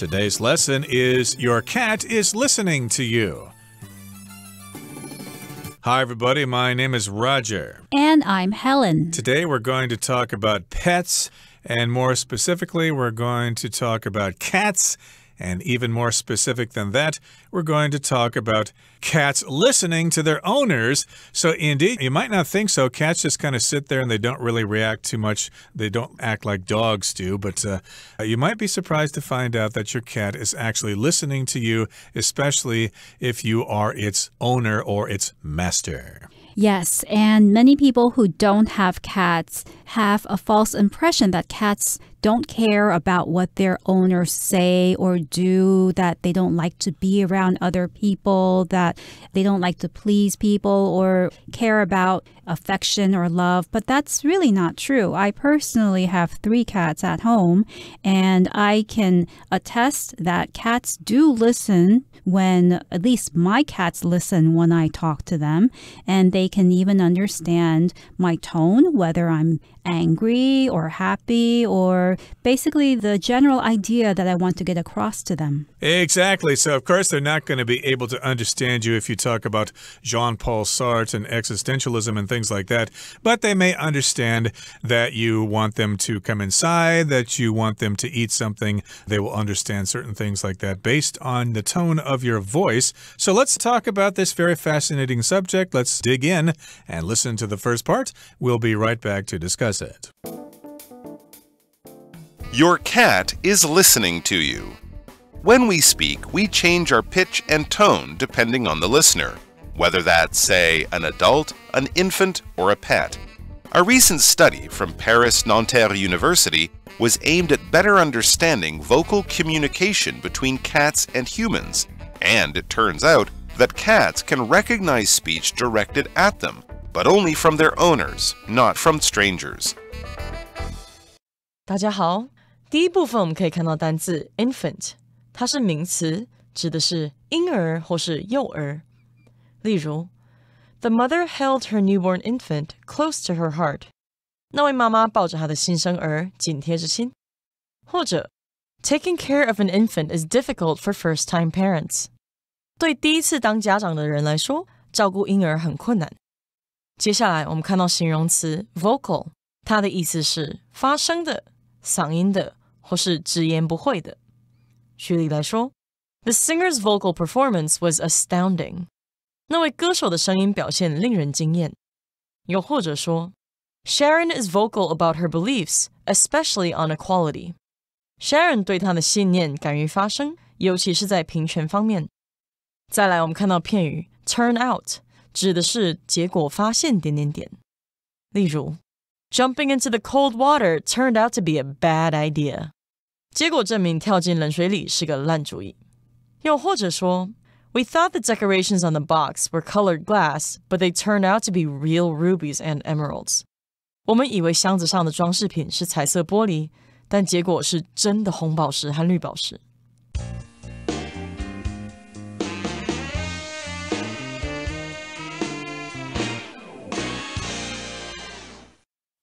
Today's lesson is Your Cat is Listening to You. Hi, everybody. My name is Roger. And I'm Helen. Today we're going to talk about pets, and more specifically, we're going to talk about cats. And even more specific than that, we're going to talk about cats listening to their owners. So indeed, you might not think so. Cats just kind of sit there and they don't really react too much. They don't act like dogs do. But you might be surprised to find out that your cat is actually listening to you, especially if you are its owner or its master. Yes, and many people who don't have cats have a false impression that cats don't care about what their owners say or do, that they don't like to be around other people, that they don't like to please people or care about affection or love. But that's really not true. I personally have 3 cats at home, and I can attest that cats do listen when, at least my cats listen when I talk to them, and they can even understand my tone, whether I'm angry or happy, or basically the general idea that I want to get across to them. Exactly. So, of course, they're not going to be able to understand you if you talk about Jean-Paul Sartre and existentialism and things like that, but they may understand that you want them to come inside, that you want them to eat something. They will understand certain things like that based on the tone of your voice. So let's talk about this very fascinating subject. Let's dig in and listen to the first part. We'll be right back to discuss it. Your cat is listening to you. When we speak, we change our pitch and tone depending on the listener, whether that's, say, an adult, an infant, or a pet. A recent study from Paris Nanterre University was aimed at better understanding vocal communication between cats and humans, and it turns out that cats can recognize speech directed at them, but only from their owners, not from strangers. 大家好，第一部分我们可以看到单字 infant， 它是名词，指的是婴儿或是幼儿。例如 The mother held her newborn infant close to her heart. 那位妈妈抱着她的新生儿紧贴着心。或者 Taking care of an infant is difficult for first-time parents. 对第一次当家长的人来说，照顾婴儿很困难。接下来我们看到形容词 vocal， 它的意思是发声的、嗓音的，或是直言不讳的。举例来说 The singer's vocal performance was astounding. 那位歌手的声音表现令人惊艳。又或者说 Sharon is vocal about her beliefs, especially on equality. Sharon 对她的信念敢于发声，尤其是在平权方面。再来我们看到片语 turn out， 指的是结果发现……例如 Jumping into the cold water turned out to be a bad idea. 结果证明跳进冷水里是个烂主意。又或者说 We thought the decorations on the box were colored glass, but they turned out to be real rubies and emeralds. 我们以为箱子上的装饰品是彩色玻璃，但结果是真的红宝石和绿宝石。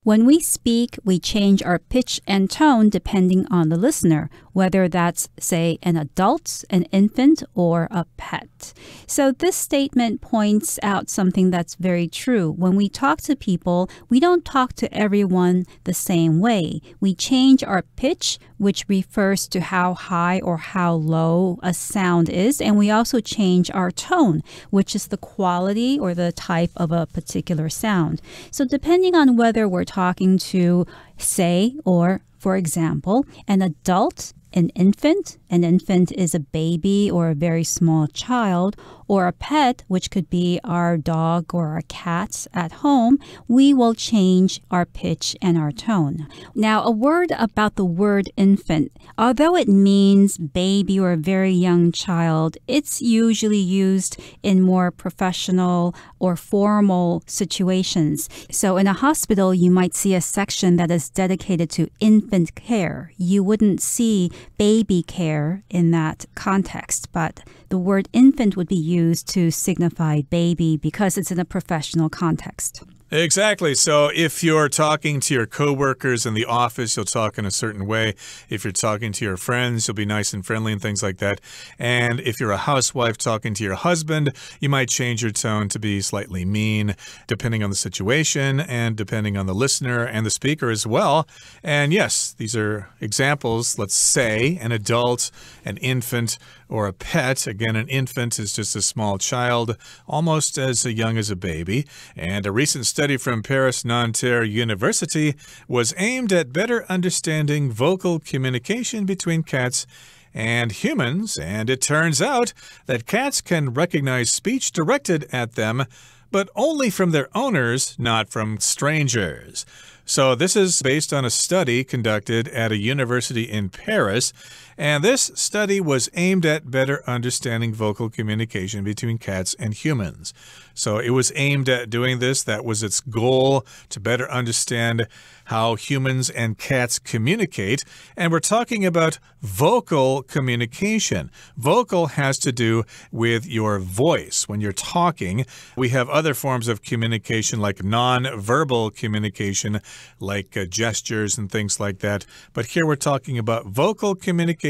When we speak, we change our pitch and tone depending on the listener, whether that's, say, an adult, an infant, or a pet. So this statement points out something that's very true. When we talk to people, we don't talk to everyone the same way. We change our pitch, which refers to how high or how low a sound is, and we also change our tone, which is the quality or the type of a particular sound. So depending on whether we're talking to, say, or for example, an adult, an infant is a baby or a very small child, or a pet, which could be our dog or our cat at home, we will change our pitch and our tone. Now, a word about the word infant. Although it means baby or a very young child, it's usually used in more professional or formal situations. So in a hospital, you might see a section that is dedicated to infant care. You wouldn't see baby care in that context, but the word infant would be used to signify baby because it's in a professional context. Exactly. So if you're talking to your coworkers in the office, you'll talk in a certain way. If you're talking to your friends, you'll be nice and friendly and things like that. And if you're a housewife talking to your husband, you might change your tone to be slightly mean, depending on the situation and depending on the listener and the speaker as well. And yes, these are examples. Let's say an adult, an infant, or a pet. Again, an infant is just a small child, almost as young as a baby. And a recent study from Paris Nanterre University was aimed at better understanding vocal communication between cats and humans. And it turns out that cats can recognize speech directed at them, but only from their owners, not from strangers. So this is based on a study conducted at a university in Paris, and this study was aimed at better understanding vocal communication between cats and humans. So it was aimed at doing this. That was its goal, to better understand how humans and cats communicate. And we're talking about vocal communication. Vocal has to do with your voice. When you're talking, we have other forms of communication like non-verbal communication, like gestures and things like that. But here we're talking about vocal communication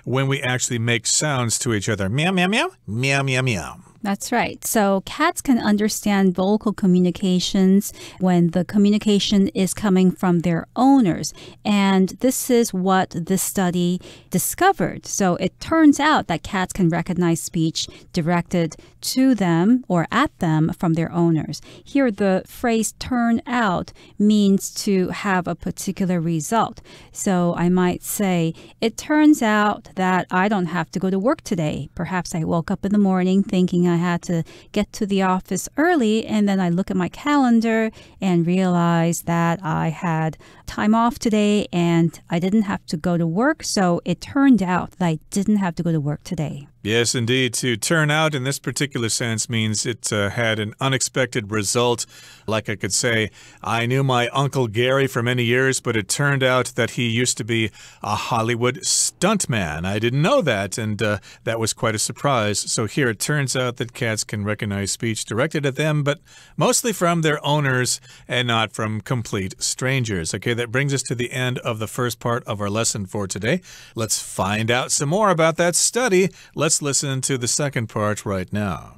when we actually make sounds to each other. Meow, meow, meow, meow, meow, meow. That's right. So cats can understand vocal communications when the communication is coming from their owners. And this is what this study discovered. So it turns out that cats can recognize speech directed to them or at them from their owners. Here, the phrase turn out means to have a particular result. So I might say, it turns out that I don't have to go to work today. Perhaps I woke up in the morning thinking I had to get to the office early, and then I look at my calendar and realize that I had time off today and I didn't have to go to work. So it turned out that I didn't have to go to work today. Yes, indeed. To turn out in this particular sense means it had an unexpected result. Like I could say, I knew my Uncle Gary for many years, but it turned out that he used to be a Hollywood stuntman. I didn't know that, and that was quite a surprise. So here it turns out that cats can recognize speech directed at them, but mostly from their owners and not from complete strangers. Okay, that brings us to the end of the first part of our lesson for today. Let's find out some more about that study. Let's listen to the second part right now.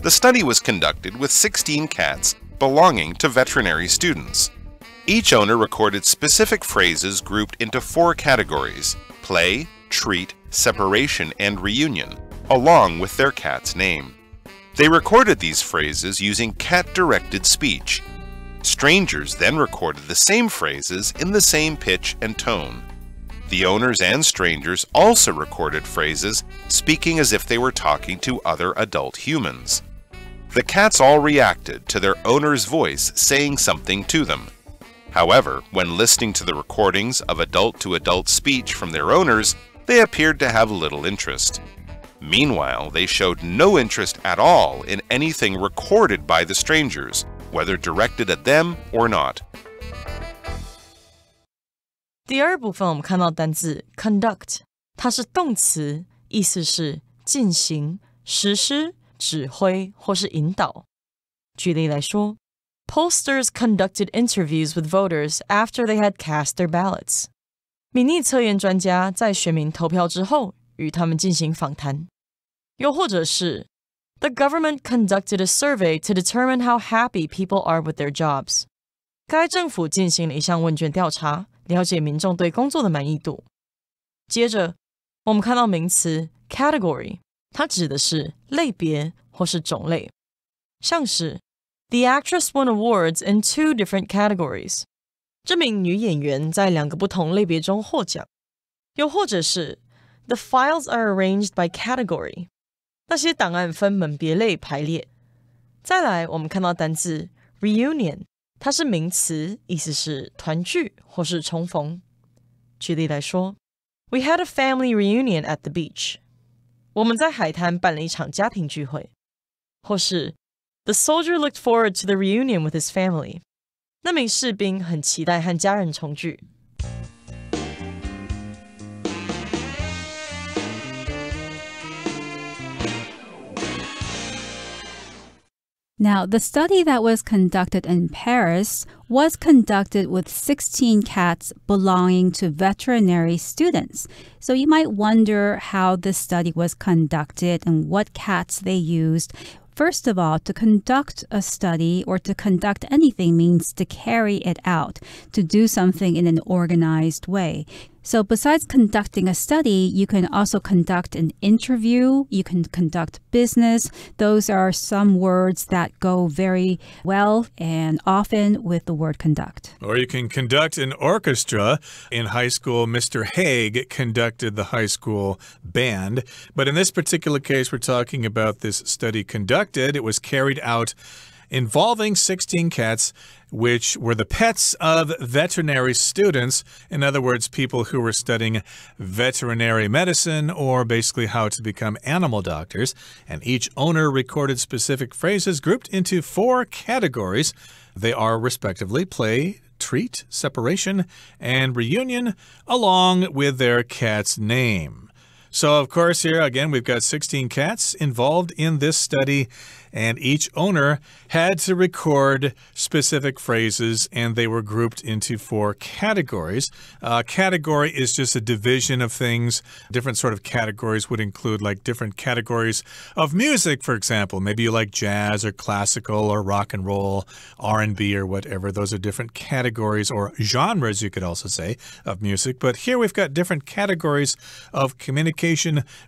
The study was conducted with 16 cats belonging to veterinary students. Each owner recorded specific phrases grouped into 4 categories: play, treat, separation, and reunion, along with their cat's name. They recorded these phrases using cat-directed speech. Strangers then recorded the same phrases in the same pitch and tone. The owners and strangers also recorded phrases speaking as if they were talking to other adult humans. The cats all reacted to their owner's voice saying something to them. However, when listening to the recordings of adult-to-adult speech from their owners, they appeared to have little interest. Meanwhile, they showed no interest at all in anything recorded by the strangers, whether directed at them or not. 第二部分我们看到单字 conduct， 它是动词，意思是进行、实施、指挥或是引导。举例来说， Pollsters conducted interviews with voters after they had cast their ballots. 民意测验专家在选民投票之后与他们进行访谈。又或者是 The government conducted a survey to determine how happy people are with their jobs. 该政府进行了一项问卷调查，了解民众对工作的满意度。接着，我们看到名词 category， 它指的是类别或是种类，像是 The actress won awards in 2 different categories. 这名女演员在2个不同类别中获奖。又或者是 The files are arranged by category. 那些档案分门别类排列。再来，我们看到单字 reunion， 它是名词，意思是团聚或是重逢。举例来说 We had a family reunion at the beach. 我们在海滩办了一场家庭聚会。或是 The soldier looked forward to the reunion with his family. 那名士兵很期待和家人重聚。Now, the study that was conducted in Paris was conducted with 16 cats belonging to veterinary students. So you might wonder how this study was conducted and what cats they used. First of all, to conduct a study or to conduct anything means to carry it out, to do something in an organized way. So besides conducting a study, you can also conduct an interview, you can conduct business. Those are some words that go very well and often with the word conduct. Or you can conduct an orchestra. In high school, Mr. Haig conducted the high school band. But in this particular case, we're talking about this study conducted. It was carried out involving 16 cats, which were the pets of veterinary students. In other words, people who were studying veterinary medicine or basically how to become animal doctors. And each owner recorded specific phrases grouped into 4 categories. They are respectively play, treat, separation, and reunion, along with their cat's name. So, of course, here again, we've got 16 cats involved in this study, and each owner had to record specific phrases, and they were grouped into 4 categories. Category is just a division of things. Different sort of categories would include like different categories of music, for example. Maybe you like jazz or classical or rock and roll, R&B or whatever. Those are different categories or genres, you could also say, of music. But here we've got different categories of communication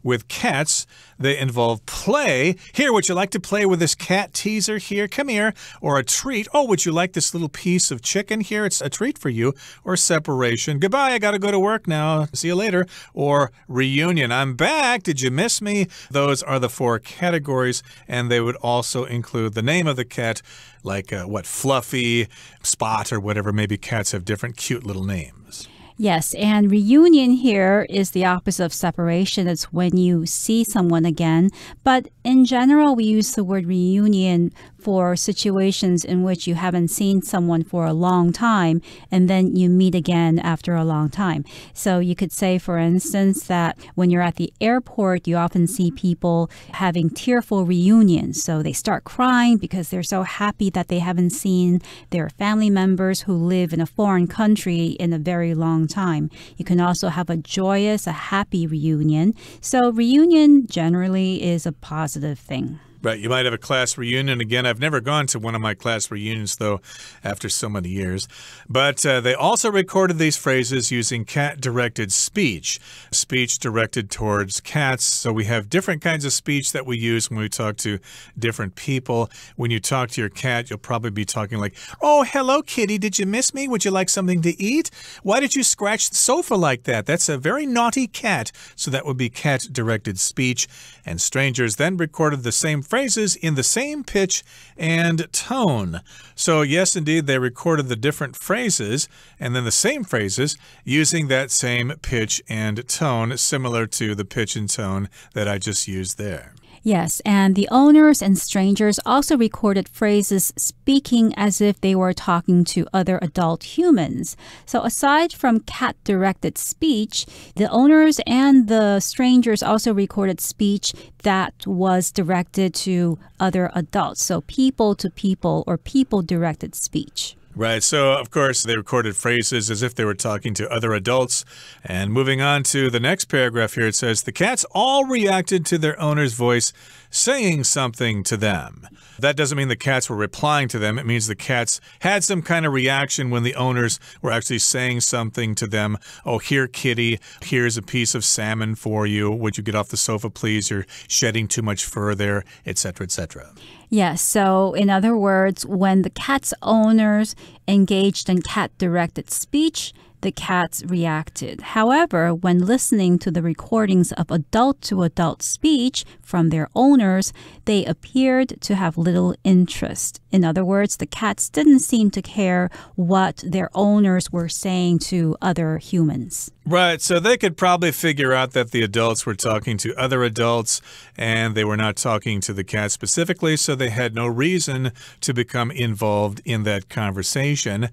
with cats. They involve play. Here, would you like to play with this cat teaser here? Come here. Or a treat. Oh, would you like this little piece of chicken here? It's a treat for you. Or separation. Goodbye, I got to go to work now. See you later. Or reunion. I'm back. Did you miss me? Those are the 4 categories, and they would also include the name of the cat, like Fluffy, Spot, or whatever. Maybe cats have different cute little names. Yes, and reunion here is the opposite of separation. It's when you see someone again. But in general, we use the word reunion for situations in which you haven't seen someone for a long time and then you meet again after a long time. So you could say, for instance, that when you're at the airport, you often see people having tearful reunions. So they start crying because they're so happy that they haven't seen their family members who live in a foreign country in a very long time. You can also have a joyous, a happy reunion. So reunion generally is a positive thing. Right, you might have a class reunion. Again, I've never gone to one of my class reunions, though, after so many years. But they also recorded these phrases using cat-directed speech, speech directed towards cats. So we have different kinds of speech that we use when we talk to different people. When you talk to your cat, you'll probably be talking like, "Oh, hello, kitty. Did you miss me? Would you like something to eat? Why did you scratch the sofa like that? That's a very naughty cat." So that would be cat-directed speech. And strangers then recorded the same phrases in the same pitch and tone. So yes, indeed, they recorded the different phrases and then the same phrases using that same pitch and tone, similar to the pitch and tone that I just used there. Yes, and the owners and strangers also recorded phrases speaking as if they were talking to other adult humans. So aside from cat-directed speech, the owners and the strangers also recorded speech that was directed to other adults. So people to people or people-directed speech. Right, so of course they recorded phrases as if they were talking to other adults. And moving on to the next paragraph here, it says, the cats all reacted to their owner's voice saying something to them. That doesn't mean the cats were replying to them. It means the cats had some kind of reaction when the owners were actually saying something to them. Oh, here, kitty, here's a piece of salmon for you. Would you get off the sofa, please? You're shedding too much fur there, etc., etc. Yes, so in other words, when the cat's owners engaged in cat-directed speech, the cats reacted. However, when listening to the recordings of adult-to-adult speech from their owners, they appeared to have little interest. In other words, the cats didn't seem to care what their owners were saying to other humans. Right, so they could probably figure out that the adults were talking to other adults and they were not talking to the cat specifically, so they had no reason to become involved in that conversation.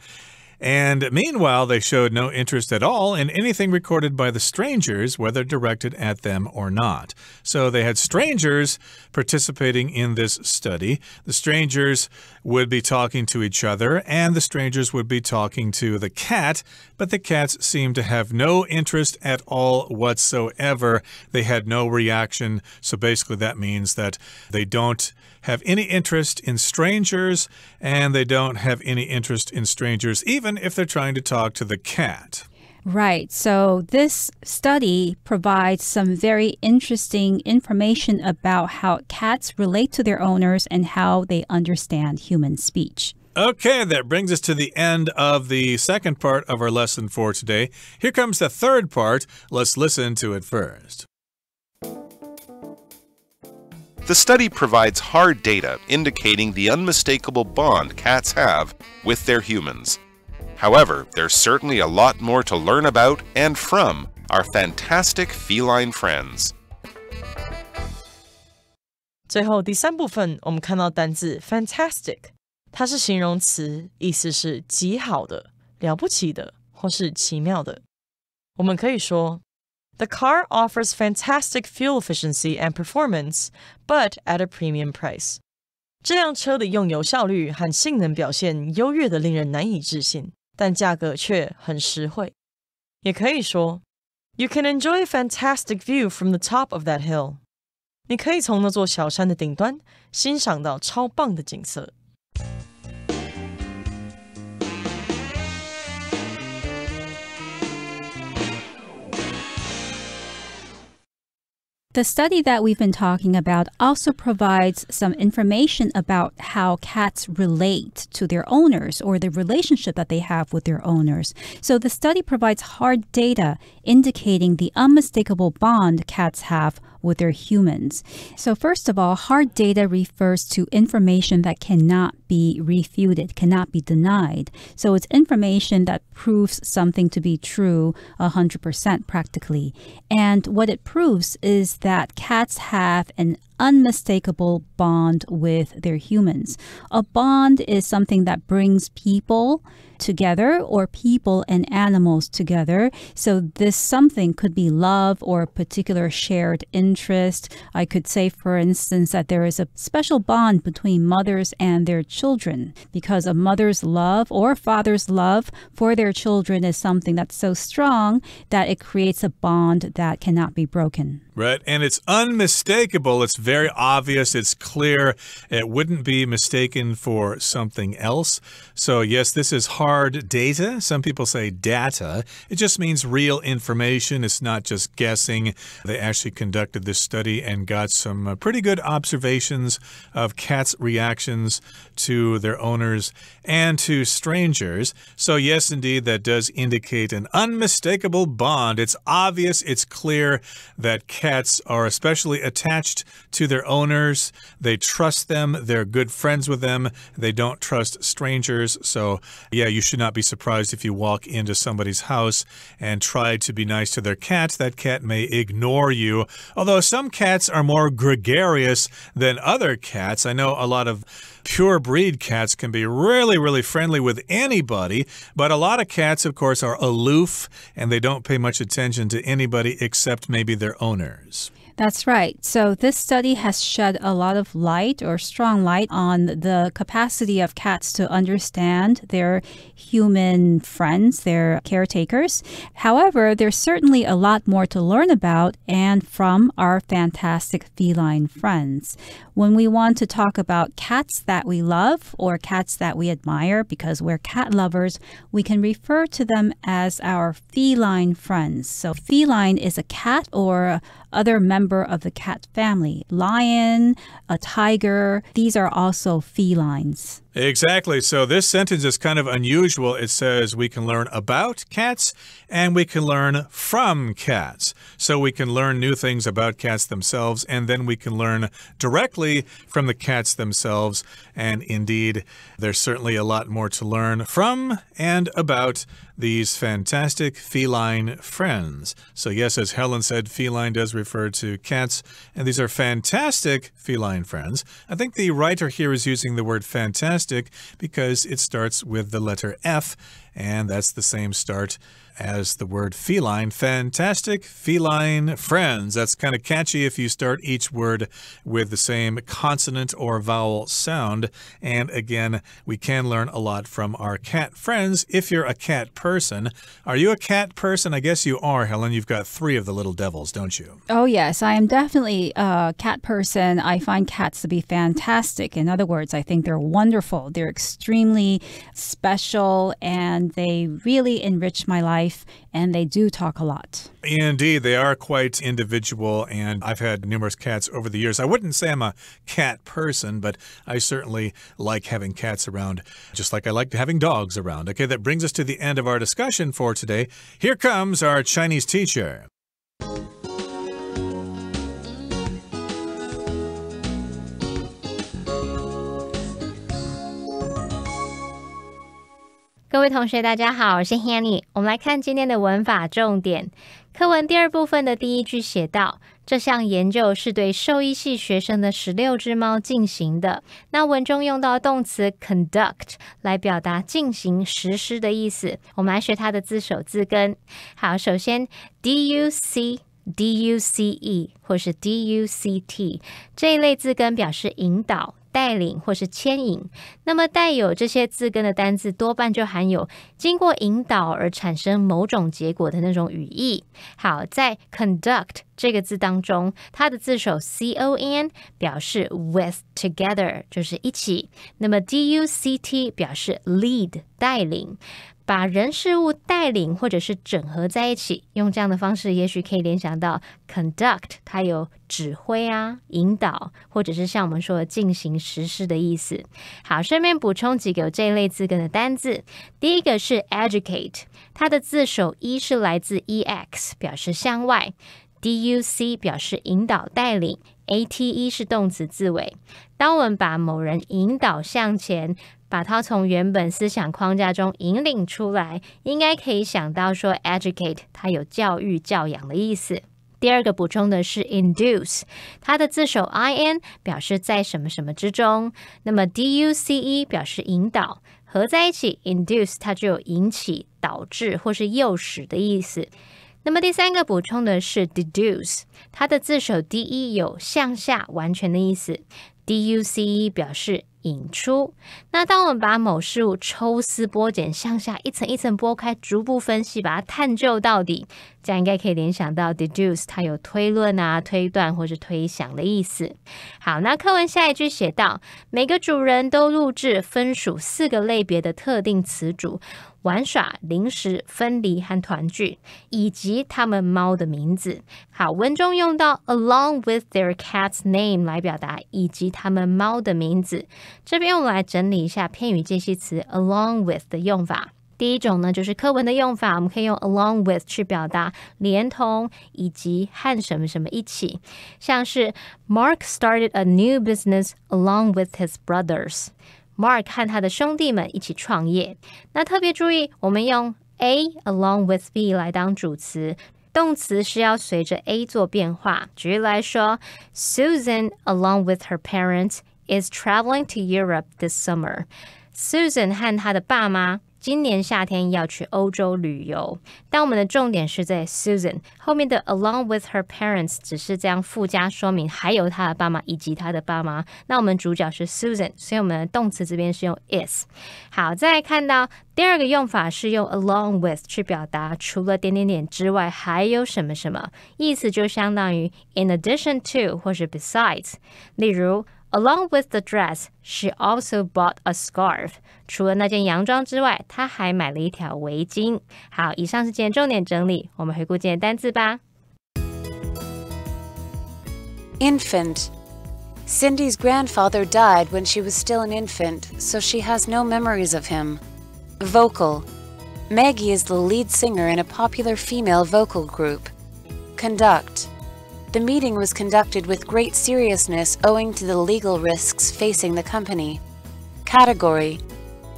And meanwhile, they showed no interest at all in anything recorded by the strangers, whether directed at them or not. So they had strangers participating in this study. The strangers would be talking to each other, and the strangers would be talking to the cat, but the cats seemed to have no interest at all whatsoever. They had no reaction, so basically that means that they don't have any interest in strangers, and they don't have any interest in strangers, even if they're trying to talk to the cat. Right. So this study provides some very interesting information about how cats relate to their owners and how they understand human speech. Okay, that brings us to the end of the second part of our lesson for today. Here comes the third part. Let's listen to it first. The study provides hard data indicating the unmistakable bond cats have with their humans. However, there's certainly a lot more to learn about and from our fantastic feline friends. 最后第三部分，我们看到单字 fantastic， 它是形容词，意思是极好的、了不起的或是奇妙的。我们可以说 The car offers fantastic fuel efficiency and performance, but at a premium price. 这辆车的用油效率和性能表现优越的令人难以置信，但价格却很实惠。也可以说 You can enjoy a fantastic view from the top of that hill. 你可以从那座小山的顶端欣赏到超棒的景色。The study that we've been talking about also provides some information about how cats relate to their owners or the relationship that they have with their owners. So the study provides hard data indicating the unmistakable bond cats have with their humans. So first of all, hard data refers to information that cannot be refuted, cannot be denied. So it's information that proves something to be true 100% practically. And what it proves is that cats have an unmistakable bond with their humans. A bond is something that brings people together or people and animals together. So this something could be love or a particular shared interest. I could say, for instance, that there is a special bond between mothers and their children because a mother's love or father's love for their children is something that's so strong that it creates a bond that cannot be broken. Right, and it's unmistakable. It's very obvious. It's clear. It wouldn't be mistaken for something else. So yes, this is hard data. Some people say data. It just means real information. It's not just guessing. They actually conducted this study and got some pretty good observations of cats' reactions to their owners and to strangers. So yes, indeed, that does indicate an unmistakable bond. It's obvious. It's clear that cats are especially attached to their owners. They trust them. They're good friends with them. They don't trust strangers. So, yeah, you should not be surprised if you walk into somebody's house and try to be nice to their cat. That cat may ignore you. Although some cats are more gregarious than other cats. I know a lot of pure breed cats can be really friendly with anybody, but a lot of cats, of course, are aloof and they don't pay much attention to anybody except maybe their owners. That's right. So this study has shed a lot of light or strong light on the capacity of cats to understand their human friends, their caretakers. However, there's certainly a lot more to learn about and from our fantastic feline friends. When we want to talk about cats that we love or cats that we admire because we're cat lovers, we can refer to them as our feline friends. So feline is a cat or other member of the cat family. Lion, a tiger, these are also felines. Exactly. So this sentence is kind of unusual. It says we can learn about cats and we can learn from cats. So we can learn new things about cats themselves and then we can learn directly from the cats themselves. And indeed, there's certainly a lot more to learn from and about these fantastic feline friends. So yes, as Helen said, feline does refer to cats, and these are fantastic feline friends. I think the writer here is using the word fantastic because it starts with the letter F, and that's the same start as the word feline. Fantastic feline friends. That's kind of catchy if you start each word with the same consonant or vowel sound. And again, we can learn a lot from our cat friends if you're a cat person. Are you a cat person? I guess you are, Helen. You've got 3 of the little devils, don't you? Oh, yes. I am definitely a cat person. I find cats to be fantastic. In other words, I think they're wonderful. They're extremely special, and they really enrich my life. And they do talk a lot. Indeed, they are quite individual, and I've had numerous cats over the years. I wouldn't say I'm a cat person, but I certainly like having cats around, just like I like having dogs around. Okay, that brings us to the end of our discussion for today. Here comes our Chinese teacher. 各位同学大家好，我是 Hanny。 我们来看今天的文法重点。课文第2部分的第1句写道，这项研究是对兽医系学生的16只猫进行的。那文中用到动词 conduct 来表达进行实施的意思。我们来学它的字首字根。好，首先 duce 或是 duct 这一类字根表示引导、带领或是牵引。那么带有这些字根的单字多半就含有经过引导而产生某种结果的那种语义。好，在 conduct 这个字当中，它的字首 con 表示 with together 就是一起。那么 duct 表示 lead 带领。把人事物带领或者是整合在一起，用这样的方式也许可以联想到 conduct 它有指挥啊、引导，或者是像我们说的进行实施的意思。好，顺便补充几个有这一类字根的单字。第一个是 educate， 它的字首 e 是来自 ex 表示向外， duc 表示引导带领， ate 是动词字尾。当我们把某人引导向前，把它从原本思想框架中引领出来，应该可以想到说 educate 它有教育教养的意思。第二个补充的是 induce， 它的字首 in 表示在什么什么之中，那么 duce 表示引导，合在一起 induce 它就有引起、导致或是诱使的意思。那么第3个补充的是 deduce， 它的字首 de 有向下完全的意思， duce 表示引出。那当我们把某事物抽丝剥茧，向下一层一层剥开，逐步分析，把它探究到底，这样应该可以联想到 deduce 它有推论啊、推断或是推想的意思。好，那课文下一句写到，每个主人都录制分属4个类别的特定词组，玩耍、零食、分离和团聚，以及他们猫的名字。好，文中用到 along with their cat's name 来表达以及他们猫的名字。这边我们来整理一下片语介系词 along with 的用法。第一种呢，就是课文的用法，我们可以用 along with 去表达连同以及和什么什么一起，像是 Mark started a new business along with his brothers。Mark 和他的兄弟们一起创业。那特别注意，我们用 A along with B 来当主词，动词是要随着 A 做变化。举例来说 Susan along with her parents is traveling to Europe this summer. Susan 和她的爸妈今年夏天要去欧洲旅游，但我们的重点是在 Susan 后面的 along with her parents 只是这样附加说明还有她的爸妈以及她的爸妈，那我们主角是 Susan， 所以我们的动词这边是用 is。 好，再来看到第2个用法是用 along with 去表达除了点点点之外还有什么什么，意思就相当于 in addition to 或是 besides。 例如Along with the dress, she also bought a scarf. 除了那件洋装之外，她还买了一条围巾。好，以上是今天重点整理，我们回顾今天单字吧。Infant. Cindy's grandfather died when she was still an infant, so she has no memories of him. Vocal. Maggie is the lead singer in a popular female vocal group. Conduct.The meeting was conducted with great seriousness owing to the legal risks facing the company. Category.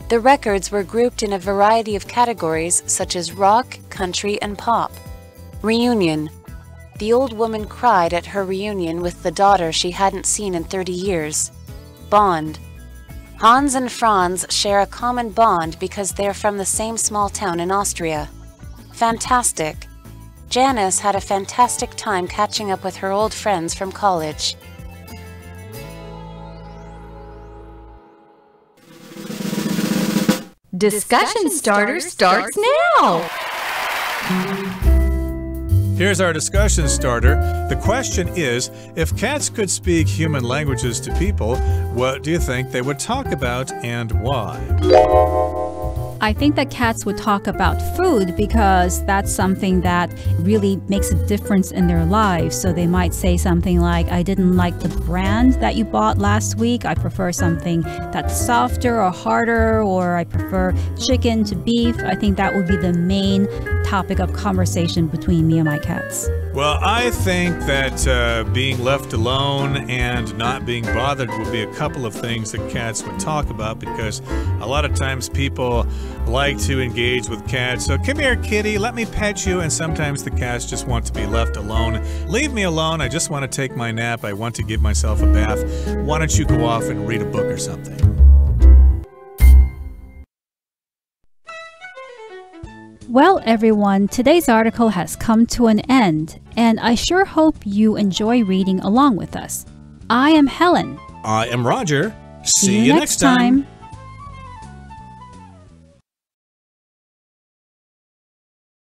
The records were grouped in a variety of categories such as rock, country, and pop. Reunion. The old woman cried at her reunion with the daughter she hadn't seen in 30 years. Bond. Hans and Franz share a common bond because they're from the same small town in Austria. Fantastic. Janice had a fantastic time catching up with her old friends from college. Discussion starter starts now! Here's our discussion starter. The question is, if cats could speak human languages to people, what do you think they would talk about and why? I think that cats would talk about food because that's something that really makes a difference in their lives. So they might say something like, I didn't like the brand that you bought last week. I prefer something that's softer or harder, or I prefer chicken to beef. I think that would be the main topic of conversation between me and my cats. Well, I think that being left alone and not being bothered would be a couple of things that cats would talk about, because a lot of times people like to engage with cats. So come here, kitty, let me pet you. And sometimes the cats just want to be left alone. Leave me alone. I just want to take my nap. I want to give myself a bath. Why don't you go off and read a book or something? Well, everyone, today's article has come to an end, and I sure hope you enjoy reading along with us. I am Helen. I am Roger. See you next time.